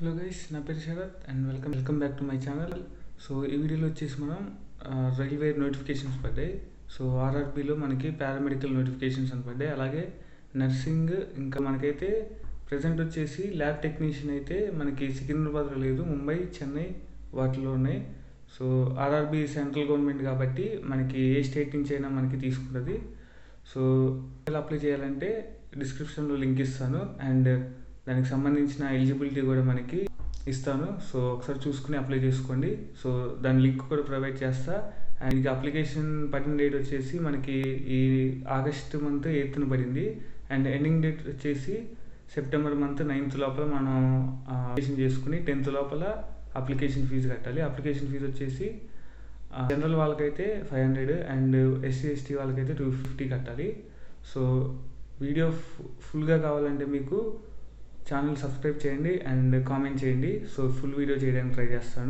Hello guys, నా పేరు Sharath and welcome back to my channel. So ఈ వీడియోలో వచ్చేసి మనం రైల్వే నోటిఫికేషన్స్ పడ్డాయి. సో ఆర్ఆర్బీలో మనకి పారామెడికల్ నోటిఫికేషన్స్ అని పడ్డాయి. అలాగే నర్సింగ్, ఇంకా మనకైతే ప్రజెంట్ వచ్చేసి ల్యాబ్ టెక్నీషియన్ అయితే మనకి సికింద్రాబాద్లో లేదు, ముంబై, చెన్నై వాటిలో ఉన్నాయి. సో ఆర్ఆర్బీ సెంట్రల్ గవర్నమెంట్ కాబట్టి మనకి ఏ స్టేట్ నుంచి అయినా మనకి తీసుకుంటుంది. సో ఎలా అప్లై చేయాలంటే డిస్క్రిప్షన్లో లింక్ ఇస్తాను అండ్ దానికి సంబంధించిన ఎలిజిబిలిటీ కూడా మనకి ఇస్తాను. సో ఒకసారి చూసుకుని అప్లై చేసుకోండి. సో దాని లింక్ కూడా ప్రొవైడ్ చేస్తా. అండ్ ఇది అప్లికేషన్ పడిన డేట్ వచ్చేసి మనకి ఈ ఆగస్ట్ మంత్ 8th పడింది అండ్ ఎండింగ్ డేట్ వచ్చేసి సెప్టెంబర్ మంత్ 9th లోపల మనం అప్లికేషన్ చేసుకుని 10th లోపల అప్లికేషన్ ఫీజు కట్టాలి. అప్లికేషన్ ఫీజు వచ్చేసి జనరల్ వాళ్ళకైతే 500 అండ్ SC/ST వాళ్ళకైతే 250 కట్టాలి. సో వీడియో ఫుల్గా కావాలంటే మీకు ఛానల్ సబ్స్క్రైబ్ చేయండి అండ్ కామెంట్ చేయండి. సో ఫుల్ వీడియో చేయడానికి ట్రై చేస్తాను.